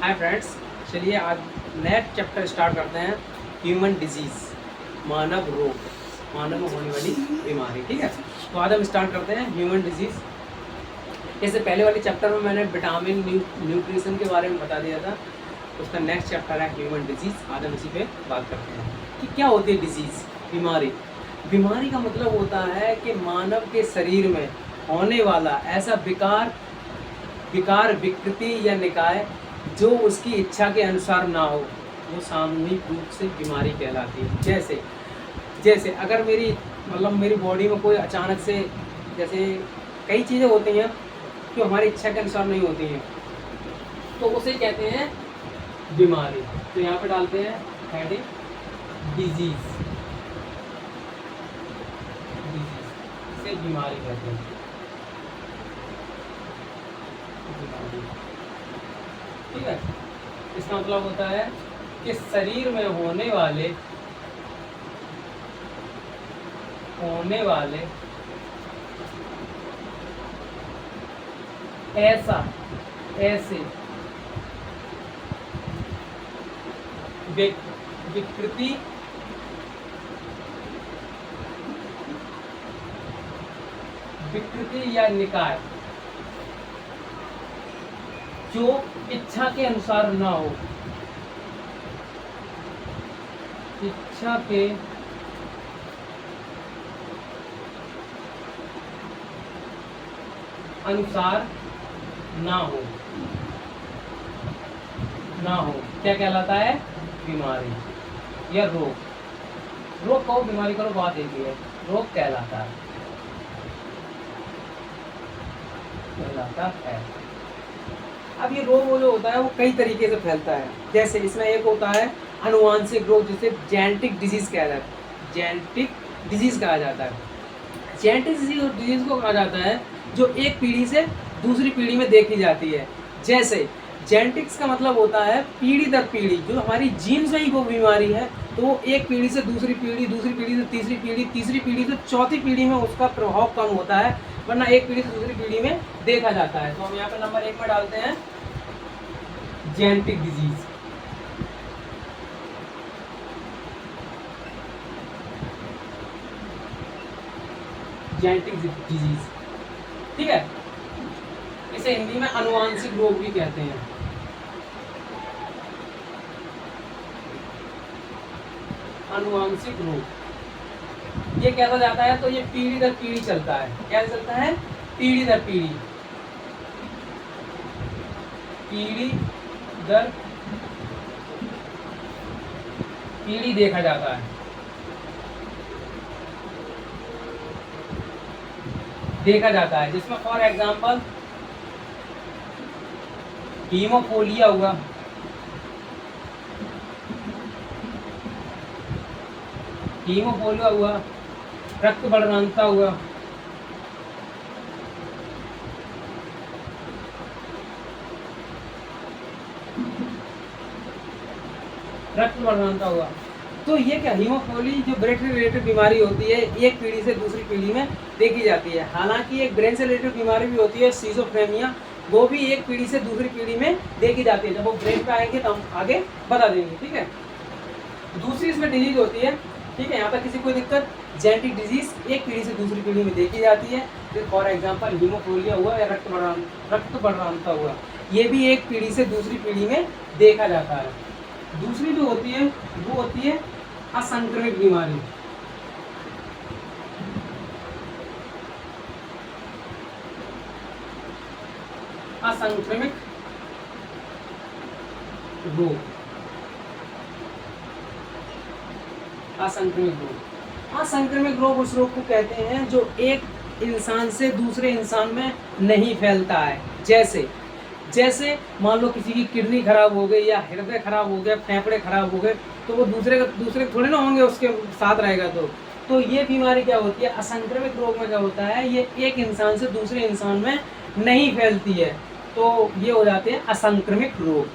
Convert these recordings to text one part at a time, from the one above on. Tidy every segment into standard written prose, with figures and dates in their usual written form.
Hi friends, चलिए आज नया चैप्टर स्टार्ट करते हैं। ह्यूमन डिजीज़, मानव रोग, मानव में होने वाली बीमारी। ठीक है, तो आज हम स्टार्ट करते हैं ह्यूमन डिजीज़। जैसे पहले वाले चैप्टर में मैंने विटामिन न्यूट्रिशन के बारे में बता दिया था, उसका नेक्स्ट चैप्टर है ह्यूमन डिजीज़। आज हम इसी पे बात करते हैं कि क्या होती है डिजीज़, बीमारी। बीमारी का मतलब होता है कि मानव के शरीर में होने वाला ऐसा विकार, विकृति या निकाय जो उसकी इच्छा के अनुसार ना हो, वो सामूहिक रूप से बीमारी कहलाती है। जैसे अगर मेरी बॉडी में कोई अचानक से, जैसे कई चीज़ें होती हैं जो हमारी इच्छा के अनुसार नहीं होती हैं, तो उसे कहते हैं बीमारी। तो यहाँ पे डालते हैं हेडिंग डिजीज, इसे बीमारी कहते हैं। ठीक है, इसका मतलब होता है कि शरीर में होने वाले ऐसे विकृति या निकाय जो इच्छा के अनुसार ना हो, इच्छा के अनुसार ना हो, क्या कहलाता है? बीमारी या रोग। रोग कहो, बीमारी करो, बात एक ही है। रोग कहलाता है। अब ये रोग जो होता है वो कई तरीके से फैलता है। जैसे इसमें एक होता है आनुवांशिक रोग, जिसे जेनेटिक डिजीज कहा जाता है। जेनेटिक डिजीज को कहा जाता है जो एक पीढ़ी से दूसरी पीढ़ी में देखी जाती है। जैसे जेनेटिक्स का मतलब होता है पीढ़ी दर पीढ़ी, जो हमारी जीन्स में ही वो बीमारी है, तो वो एक पीढ़ी से दूसरी पीढ़ी से तीसरी पीढ़ी, तीसरी पीढ़ी से चौथी पीढ़ी में उसका प्रभाव कम होता है, वरना एक पीढ़ी से दूसरी पीढ़ी में देखा जाता है। तो हम यहाँ पे नंबर 1 में डालते हैं जेनेटिक डिजीज। ठीक है, इसे हिंदी में आनुवांशिक रोग भी कहते हैं। आनुवांशिक रोग ये कैसा जाता है, तो ये पीढ़ी दर पीढ़ी चलता है। क्या चलता है? पीढ़ी दर पीढ़ी देखा जाता है। जिसमें फॉर एग्जांपल हीमोफीलिया हुआ, रक्त बढ़ांता हुआ, तो ये क्या हीमोफीलिया जो ब्रेन से रिलेटेड बीमारी होती है, एक पीढ़ी से दूसरी पीढ़ी में देखी जाती है। हालांकि एक ब्रेन से रिलेटेड बीमारी भी होती है, सिजोफ्रेनिया, वो भी एक पीढ़ी से दूसरी पीढ़ी में देखी जाती है। जब वो ब्रेन पे आएंगे तो हम आगे बता देंगे। ठीक है, दूसरी इसमें डिजीज होती है। ठीक है, यहाँ पर किसी कोई दिक्कत, जेनेटिक डिजीज एक पीढ़ी से दूसरी पीढ़ी में देखी जाती है। फॉर एग्जाम्पल हीमोफीलिया हुआ या रक्त बढ़ांता हुआ, ये भी एक पीढ़ी से दूसरी पीढ़ी में देखा जाता है। दूसरी जो होती है वो होती है असंक्रमित बीमारी। असंक्रमित रोग उस रोग को कहते हैं जो एक इंसान से दूसरे इंसान में नहीं फैलता है। जैसे मान लो किसी की किडनी खराब हो गई या हृदय खराब हो गया, फेफड़े खराब हो गए, तो वो दूसरे थोड़े ना होंगे उसके साथ रहेगा। तो ये बीमारी क्या होती है? असंक्रमित रोग में क्या होता है, ये एक इंसान से दूसरे इंसान में नहीं फैलती है, तो ये हो जाते हैं असंक्रमित रोग।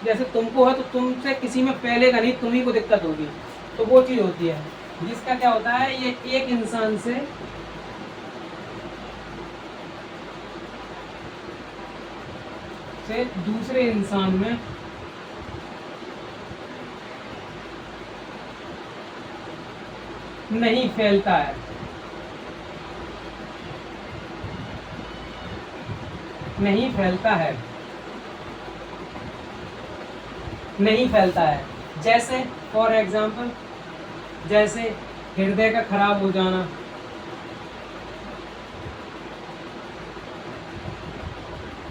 जैसे तुमको है तो तुमसे किसी में फैलेगा नहीं, तुम्ही को दिक्कत होगी, तो वो चीज़ होती है। जिसका क्या होता है, ये एक इंसान से दूसरे इंसान में नहीं फैलता है, नहीं फैलता है, नहीं फैलता है। जैसे फॉर एग्जाम्पल, जैसे हृदय का खराब हो जाना,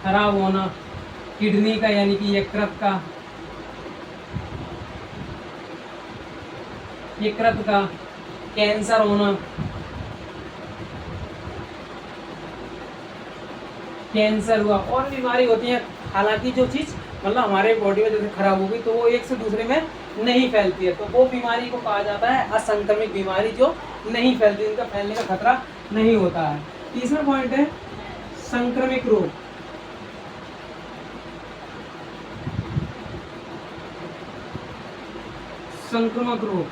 खराब होना, किडनी का यानी कि यकृत का, यकृत का कैंसर होना, कैंसर हुआ, और बीमारी होती है। हालांकि जो चीज़ मतलब हमारे बॉडी में जैसे खराब हो गई तो वो एक से दूसरे में नहीं फैलती है, तो वो बीमारी को कहा जाता है असंक्रमित बीमारी, जो नहीं फैलती, इनका फैलने का खतरा नहीं होता है। तीसरा पॉइंट है संक्रमित रोग। संक्रामक रोग,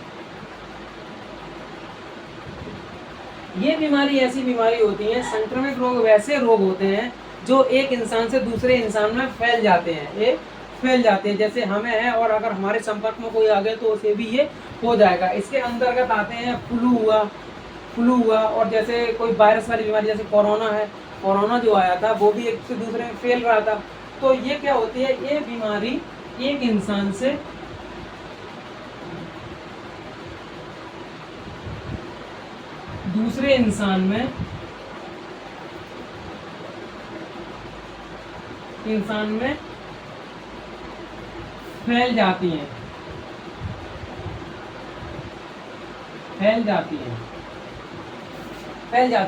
ये बीमारी ऐसी बीमारी होती है, संक्रमित रोग वैसे रोग होते हैं जो एक इंसान से दूसरे इंसान में फैल जाते हैं, ये फैल जाते हैं। जैसे हमें है और अगर हमारे संपर्क में कोई आ गया तो उसे भी ये हो जाएगा। इसके अंतर्गत आते हैं फ्लू हुआ, और जैसे कोई वायरस वाली बीमारी, जैसे कोरोना है, कोरोना जो आया था वो भी एक से दूसरे में फैल रहा था। तो ये क्या होती है, ये बीमारी एक इंसान से दूसरे इंसान में फैल जाती हैं, फैल जाती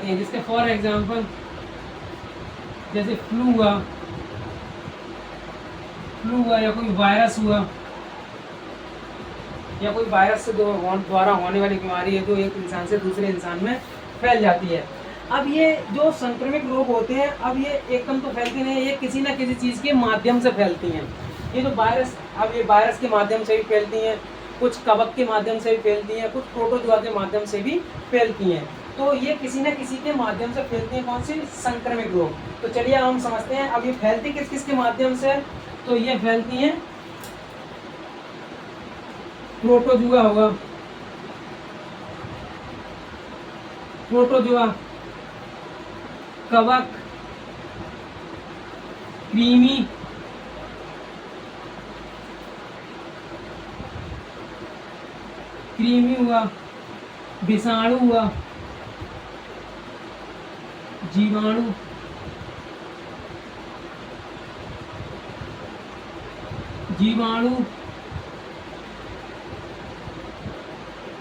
हैं। जिसके फॉर एग्जाम्पल जैसे फ्लू हुआ या कोई वायरस हुआ, या कोई वायरस से द्वारा होने वाली बीमारी है जो एक इंसान से दूसरे इंसान में फैल जाती है। अब ये जो संक्रमित रोग होते हैं, अब ये एकदम तो फैलती नहीं, ये किसी न किसी चीज़ के माध्यम से फैलती हैं। ये जो वायरस, अब ये वायरस के माध्यम से भी फैलती हैं, कुछ कवक के माध्यम से भी फैलती हैं, कुछ प्रोटोजोआ के माध्यम से भी फैलती हैं। तो ये किसी न किसी के माध्यम से फैलती हैं। कौन सी? संक्रमित रोग। तो चलिए हम समझते हैं अब ये फैलती किस किस के माध्यम से। तो ये फैलती हैं, प्रोटोजुआ होगा, प्रोटोजुआ, कवक, कृमि, हुआ, विषाणु हुआ, जीवाणु,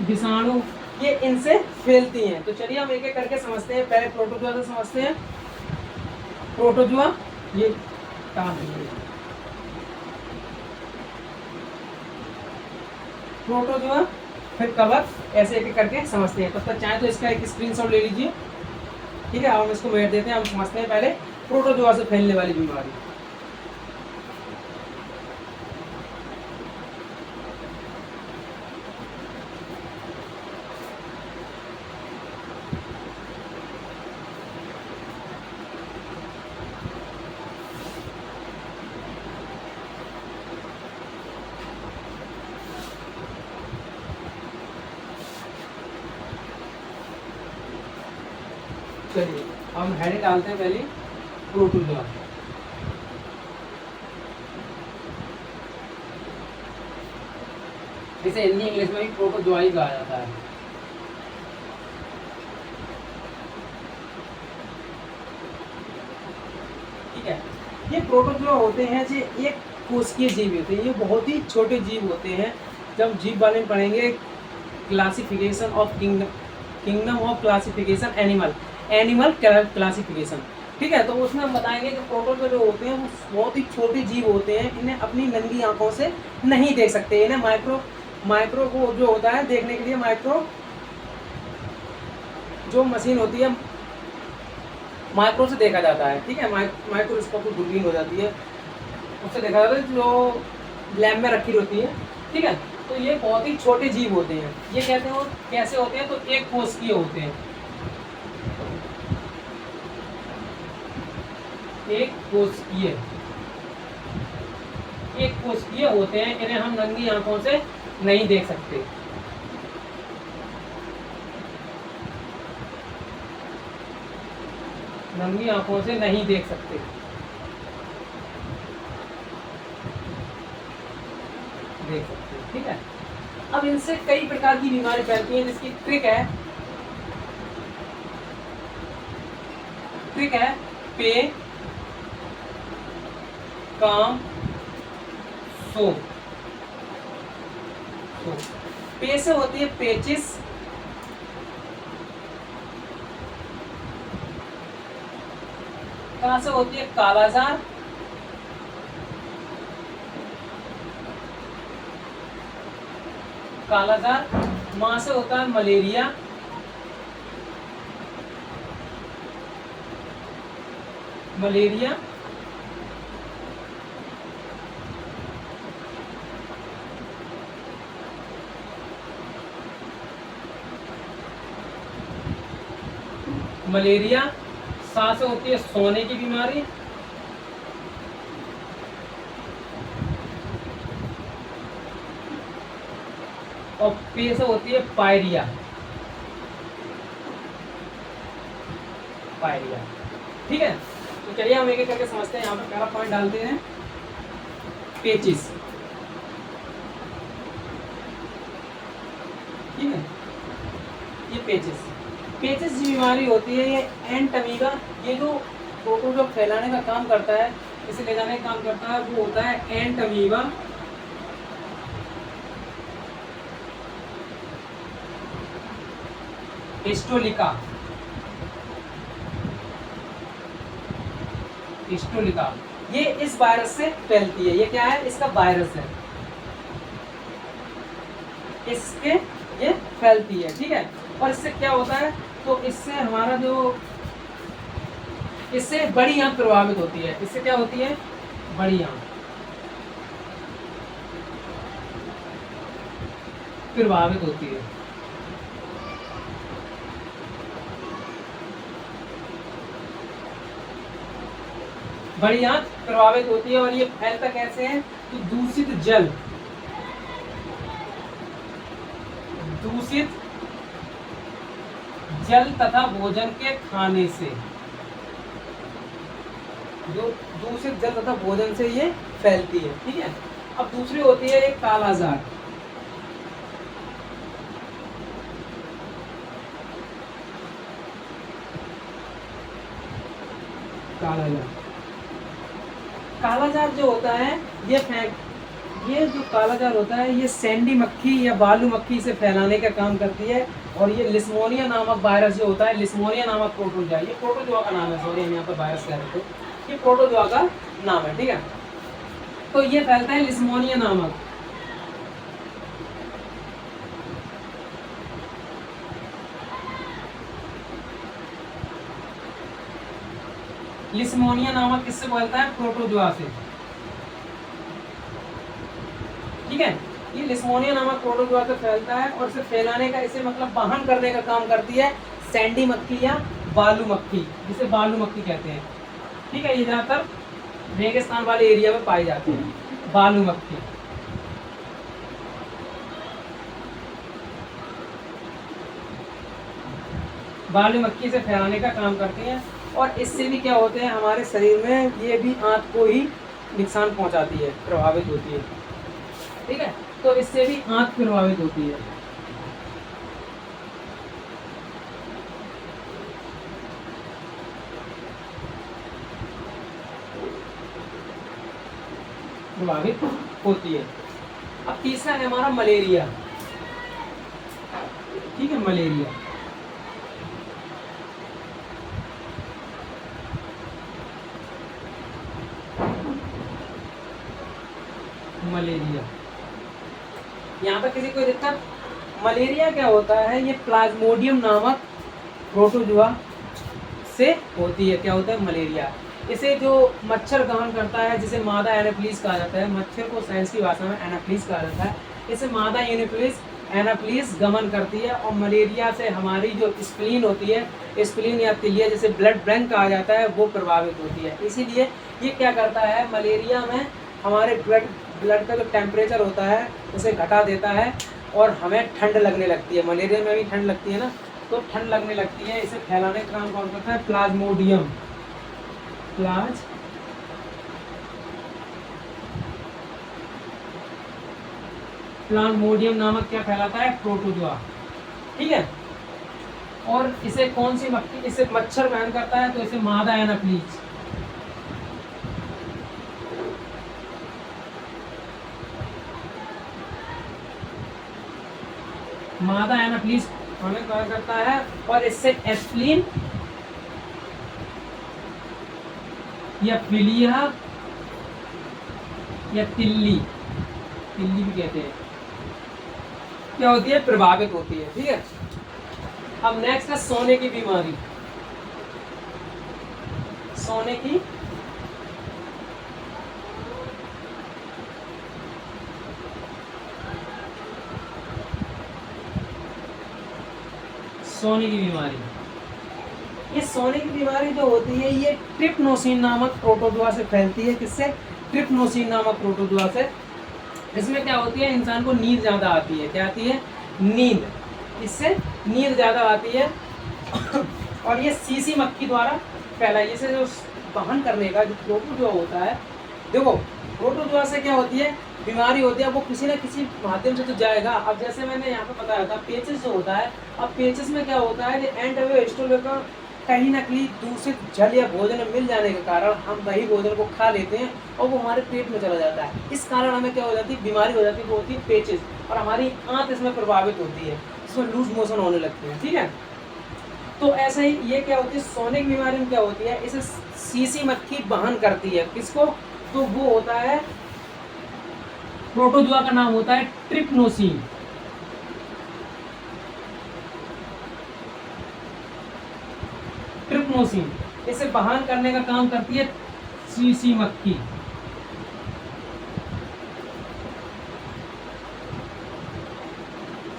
विषाणु, ये इनसे फैलती हैं। तो चलिए हम एक एक करके समझते हैं। पहले प्रोटोजुआ से समझते हैं। प्रोटोजुआ ये प्रोटोजुआ, फिर कवक, ऐसे एक एक करके समझते हैं। तब तक चाहे तो इसका एक स्क्रीनशॉट ले लीजिए, ठीक है। हम इसको मेट देते हैं। हम समझते हैं पहले प्रोटोजुआ से फैलने वाली बीमारी। चलिए हम हेड डालते हैं पहले प्रोटोजुआ। इसे हिंदी इंग्लिश में भी प्रोटोजुआ ही कहा जाता है। ठीक है, ये प्रोटोजुआ होते हैं जो एक कोशिकीय जीव होते हैं। ये बहुत ही छोटे जीव होते हैं। जब जीव बारे में पढ़ेंगे, classification of kingdom of classification animal classification, ठीक है। तो उसमें हम बताएंगे कि प्रोटोजुआ जो होते हैं वो बहुत ही छोटे जीव होते हैं। इन्हें अपनी नंगी आंखों से नहीं देख सकते। इन्हें माइक्रो को जो होता है देखने के लिए माइक्रो जो मशीन होती है, माइक्रो से देखा जाता है, ठीक है। माइक्रोस्कोप की दूरबीन हो जाती है, उससे देखा जाता है, जो लैब में रखी होती है, ठीक है। तो ये बहुत ही छोटे जीव होते हैं। ये कहते हैं कैसे होते हैं, तो एक कोशिकीय होते हैं। एक कोशिकीय होते हैं। इन्हें हम नंगी आंखों से नहीं देख सकते। नंगी आंखों से नहीं देख सकते। देख सकते हैं, ठीक है। अब इनसे कई प्रकार की बीमारी फैलती है, जिसकी ट्रिक है पे काम सो। पे से होती है पेचिस, कहाँ से होती है कालाजार, माँ से होता है मलेरिया, मलेरिया। सा से होती है सोने की बीमारी, और पे से होती है पायरिया। ठीक है, तो चलिए हम एक एक करके समझते हैं। यहाँ पर पहला पॉइंट डालते हैं पेचिस। ठीक है, ये पेचिस की बीमारी होती है। ये एंट अमीबा, ये जो फोटो जो फैलाने का काम करता है, इसे ले जाने का काम करता है, वो होता है एंट अमीबा। हिस्टोलिका, ये इस वायरस से फैलती है। ये क्या है, इसका वायरस है, इसके ये फैलती है। ठीक है, और इससे क्या होता है, तो इससे हमारा जो, इससे बड़ी आंत प्रभावित होती है। इससे क्या होती है, बड़ी आंत प्रभावित होती है। बड़ी आंत प्रभावित होती है। और ये फैलता कैसे है, तो दूषित जल तथा भोजन के खाने से, जो दूषित जल तथा भोजन से ये फैलती है। ठीक है, अब दूसरी होती है एक कालाजार। कालाजार जो होता है, ये जो कालाजार होता है, ये सैंडी मक्खी या बालू मक्खी से फैलाने का काम करती है। और ये लिस्मोनिया नामक वायरस जो होता है, लिस्मोनिया नामक प्रोटोजोआ, ये प्रोटोजोआ का नाम है, सॉरी हम यहाँ पर वायरस कह रहे थे, ये प्रोटोजोआ का नाम है। ठीक है, तो ये फैलता है लिस्मोनिया नामक। लिस्मोनिया नामक किससे फैलता है, प्रोटोजोआ से। ठीक है, ये लिस्मोनिया नामक प्रोटोजोआ से फैलता है, और इसे फैलाने का, इसे मतलब वाहन करने का काम करती है सैंडी मक्खी या बालू मक्खी, जिसे बालू मक्खी कहते हैं। ठीक है, ये ज्यादातर रेगिस्तान वाले एरिया में पाई जाती है, बालू मक्खी। बालू मक्खी से फैलाने का काम करती है, और इससे भी क्या होते हैं, हमारे शरीर में ये भी आंत को ही नुकसान पहुंचाती है, प्रभावित होती है। ठीक है, तो इससे भी आंत प्रभावित होती है। प्रभावित होती है। अब तीसरा है हमारा मलेरिया। ठीक है, मलेरिया यहाँ पर किसी को दिक्कत, मलेरिया क्या होता है, ये प्लाज्मोडियम नामक प्रोटोजोआ से होती है। क्या होता है, मलेरिया। इसे जो मच्छर गमन करता है, जिसे मादा एनाफ्लीज कहा जाता है, मच्छर को साइंस की भाषा में एनाफ्लीज कहा जाता है, इसे मादा एनाफ्लीज गमन करती है। और मलेरिया से हमारी जो स्प्लीन होती है, स्प्लीन या तिलिया, जिसे ब्लड बैंक कहा जाता है, वो प्रभावित होती है। इसीलिए ये क्या करता है, मलेरिया में हमारे ब्लड का जो टेम्परेचर होता है उसे घटा देता है, और हमें ठंड लगने लगती है। मलेरिया में भी ठंड लगती है ना, तो ठंड लगने लगती है। इसे फैलाने का काम कौन करता है, प्लाज्मोडियम। प्लाज प्लाज्मोडियम नामक क्या फैलाता है, प्रोटोजोआ। ठीक है, और इसे कौन सी मक्खी, इसे मच्छर वहन करता है, तो इसे मादा एनाप्लीज। मादा एनाप्लीज हमें कहा करता है, और इससे एस्प्लीन या फिलिया या तिल्ली, तिल्ली भी कहते हैं, क्या होती है, प्रभावित होती है। ठीक है, अब नेक्स्ट है सोने की बीमारी। सोने की बीमारी, ये सोने की बीमारी जो होती है ये ट्रिप्नोसिन नामक प्रोटोजोआ से फैलती है। किससे, ट्रिप्नोसिन नामक प्रोटोजोआ से। इसमें क्या होती है, इंसान को नींद ज़्यादा आती है। क्या आती है, नींद, इससे नींद ज़्यादा आती है। और ये सीसी मक्खी द्वारा फैला, इसे जो वहन करने का जो प्रोटोजोआ होता है, देखो प्रोटोजोआ से क्या होती है, बीमारी होती है, वो किसी न किसी माध्यम से तो जाएगा। अब जैसे मैंने यहाँ पे बताया था पेचिस जो होता है, अब पेचिस में क्या होता है, एंटोवेस्टोलेका कहीं ना कहीं दूषित जल या भोजन मिल जाने के कारण हम वही भोजन को खा लेते हैं और वो हमारे पेट में चला जाता है। इस कारण हमें क्या हो जाती है, बीमारी हो जाती है, वो होती है पेचिस, और हमारी आंत इसमें प्रभावित होती है, इसमें लूज मोशन होने लगते हैं। ठीक है, तो ऐसे ही ये क्या होती है, सोने की बीमारी में क्या होती है, इसे सीसी मक्खी वहन करती है। किसको, तो वो होता है, प्रोटोजोआ का नाम होता है ट्रिप्नोसिन। ट्रिप्नोसिन इसे वहन करने का काम करती है सीसी मक्खी।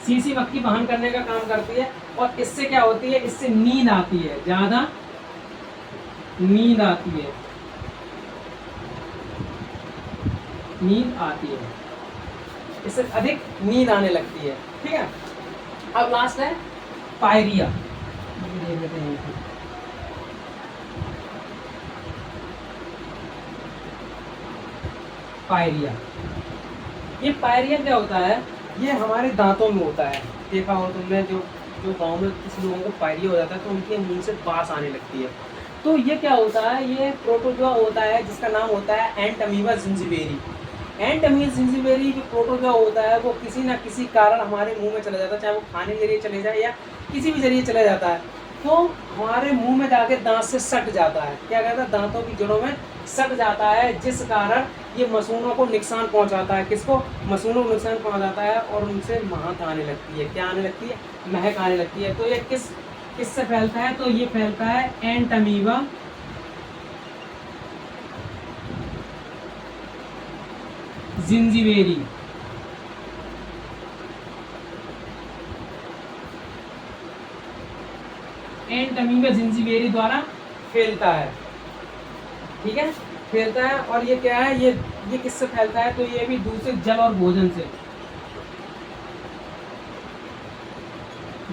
सीसी मक्खी वहन करने का काम करती है, और इससे क्या होती है, इससे नींद आती है, ज्यादा नींद आती है, नींद आती है, इससे अधिक नींद आने लगती है। ठीक है, अब लास्ट है पायरिया। देख लेते हैं, पायरिया, ये पायरिया क्या होता है, ये हमारे दांतों में होता है। देखा हो तुमने, जो जो गांव में किसी लोगों को पायरिया हो जाता है तो उनके मुंह से बास आने लगती है। तो ये क्या होता है, ये प्रोटोजोआ होता है जिसका नाम होता है एंटमीबा जिंजिबेरी। एंटमीबा जिंजिबेरी जो प्रोटोजोआ होता है वो किसी ना किसी कारण हमारे मुंह में चला जाता है, चाहे वो खाने के जरिए चले जाए या किसी भी जरिए चला जाता है, तो हमारे मुंह में जाके दांत से सट जाता है। क्या कहता है, दांतों की जड़ों में सट जाता है, जिस कारण ये मसूनों को नुकसान पहुंचाता है। किसको, मसूनों को नुकसान पहुंचाता है, और उनसे महक आने लगती है। क्या आने लगती है, महक आने लगती है। तो ये किससे फैलता है, तो ये फैलता है एंटमीबा जिंजिबेरी। एंटमीबा जिंजिबेरी द्वारा फैलता है। ठीक है, फैलता है, और ये क्या है, ये किससे फैलता है, तो ये भी दूषित जल और भोजन से,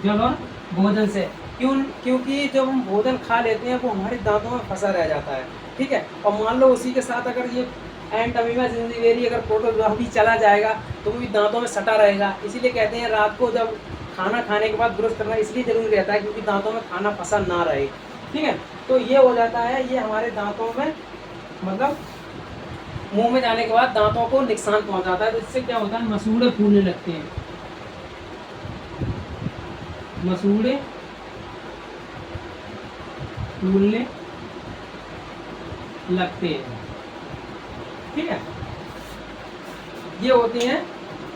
जल और भोजन से। क्योंकि जब हम भोजन खा लेते हैं वो हमारे दांतों में फंसा रह जाता है। ठीक है, और मान लो उसी के साथ अगर ये एंटमीबा जिंजिबेरी अगर प्रोटोजोआ भी चला जाएगा तो वो भी दांतों में सटा रहेगा। इसीलिए कहते हैं रात को जब खाना खाने के बाद ब्रश करना इसलिए जरूरी रहता है क्योंकि दांतों में खाना फंसा ना रहे। ठीक है, तो ये हो जाता है, ये हमारे दांतों में, मतलब मुंह में जाने के बाद दांतों को नुकसान पहुंचाता है। तो इससे क्या होता है, मसूड़े फूलने लगते हैं, मसूड़े फूलने लगते हैं। ठीक है, ये होती हैं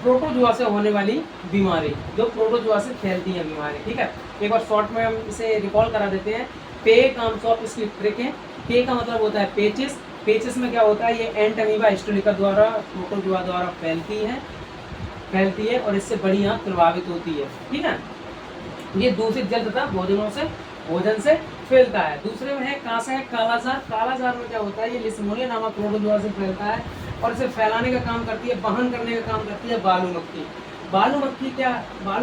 प्रोटोजोआ से होने वाली बीमारी, जो प्रोटोजोआ से फैलती है बीमारी। ठीक है, एक बार शॉर्ट में हम इसे रिकॉल करा देते हैं। पे काम्स ऑफ इसकी ट्रिक है। पे का मतलब होता है पेचिस। पेचिस में क्या होता है, ये एंटमीबा हिस्टोलिका द्वारा, प्रोटोजोआ द्वारा फैलती है और इससे बड़ी आंत प्रभावित होती है। ठीक है, ये दूषित जल तथा भोजन से फैलता है। दूसरे में है कांसा है कालाजार। कालाजार में क्या होता है, ये लिस्मोनिया नामक प्रोटोजोआ से फैलता है और इसे फैलाने का काम करती है, वहन करने का काम करती है बालू मक्खी। बालू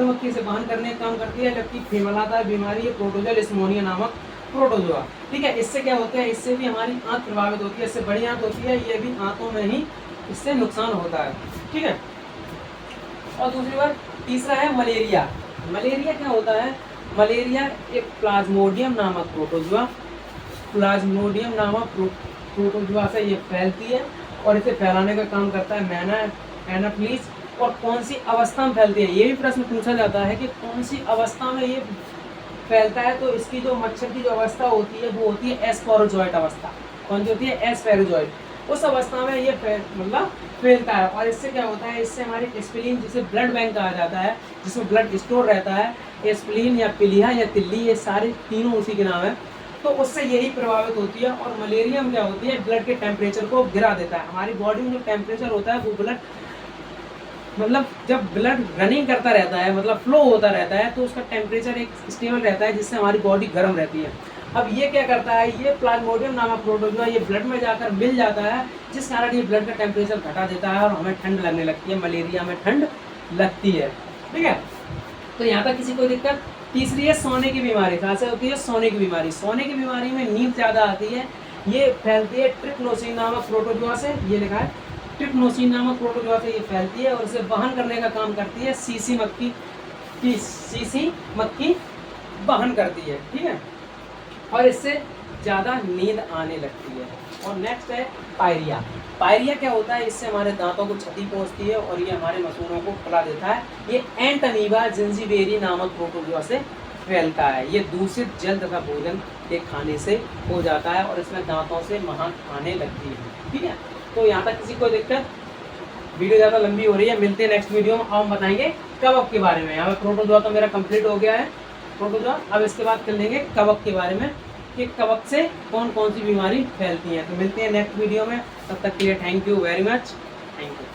मक्खी से वहन करने का काम करती है, जबकि फैलादार बीमारी है प्रोटोजोआ लिस्मोनिया नामक प्रोटोजोआ। ठीक है, इससे क्या होता है, इससे भी हमारी आंत प्रभावित होती है, इससे बड़ी आंत होती है, ये भी आंतों में ही इससे नुकसान होता है। ठीक है, और दूसरी बात तीसरा है मलेरिया। मलेरिया क्या होता है, मलेरिया एक प्लाज्मोडियम नामक प्रोटोजोआ, प्लाज्मोडियम नामक प्रोटोजोआ से ये फैलती है और इसे फैलाने का काम करता है मैना एनाफ्लीज। और कौन सी अवस्था में फैलती है, ये भी प्रश्न पूछा जाता है कि कौन सी अवस्था में ये फैलता है। तो इसकी जो मच्छर की जो अवस्था होती है वो होती है एस्पेरोजोइट अवस्था। कौन सी होती है, एस्पेरोजोइट। उस अवस्था में ये मतलब फैलता है। और इससे क्या होता है, इससे हमारी स्प्लीन, जिसे ब्लड बैंक कहा जाता है, जिसमें ब्लड स्टोर रहता है, स्प्लीन या पिलिया या तिल्ली, ये सारे तीनों उसी के नाम है। तो उससे यही प्रभावित होती है। और मलेरिया में क्या होती है, ब्लड के टेम्परेचर को गिरा देता है। हमारी बॉडी में जो टेम्परेचर होता है वो ब्लड मतलब जब ब्लड रनिंग करता रहता है, मतलब फ्लो होता रहता है, तो उसका टेम्परेचर एक स्टेबल रहता है, जिससे हमारी बॉडी गर्म रहती है। अब ये क्या करता है, ये प्लाज्मोडियम नामक प्रोटोजोआ ये ब्लड में जाकर मिल जाता है, जिस कारण ये ब्लड का टेम्परेचर घटा देता है और हमें ठंड लगने लगती है, मलेरिया में ठंड लगती है। ठीक है, तो यहाँ तक किसी को दिक्कत। तीसरी है सोने की बीमारी। कहाँ से होती है, सोने की बीमारी। सोने की बीमारी में नींद ज़्यादा आती है, ये फैलती है ट्रिप्नोसिन नामक प्रोटोजोआ से, ये लिखा है ट्रिप्नोसिन नामक प्रोटोजोआ से ये फैलती है और इसे वहन करने का काम करती है सीसी मक्खी की, सीसी मक्खी वहन करती है। ठीक है, और इससे ज़्यादा नींद आने लगती है। और नेक्स्ट है पायरिया। पायरिया क्या होता है, इससे हमारे दांतों को क्षति पहुंचती है और ये हमारे मसूड़ों को फुला देता है। ये एंट अमीबा जिंजीबेरी नामक प्रोटोजोआ से फैलता है। ये दूषित जल तथा भोजन के खाने से हो जाता है और इसमें दांतों से महक आने लगती है। ठीक है, तो यहाँ तक किसी को दिक्कत। वीडियो ज़्यादा लंबी हो रही है, मिलते हैं नेक्स्ट वीडियो में। अब हम बताएंगे कवक के बारे में। यहाँ पे प्रोटोजोआ तो मेरा कंप्लीट हो गया है, प्रोटोजोआ। अब इसके बाद कर लेंगे कवक के बारे में कि कवक से कौन कौन सी बीमारी फैलती है। तो मिलते हैं नेक्स्ट वीडियो में, तब तक के लिए thank you very much, thank you.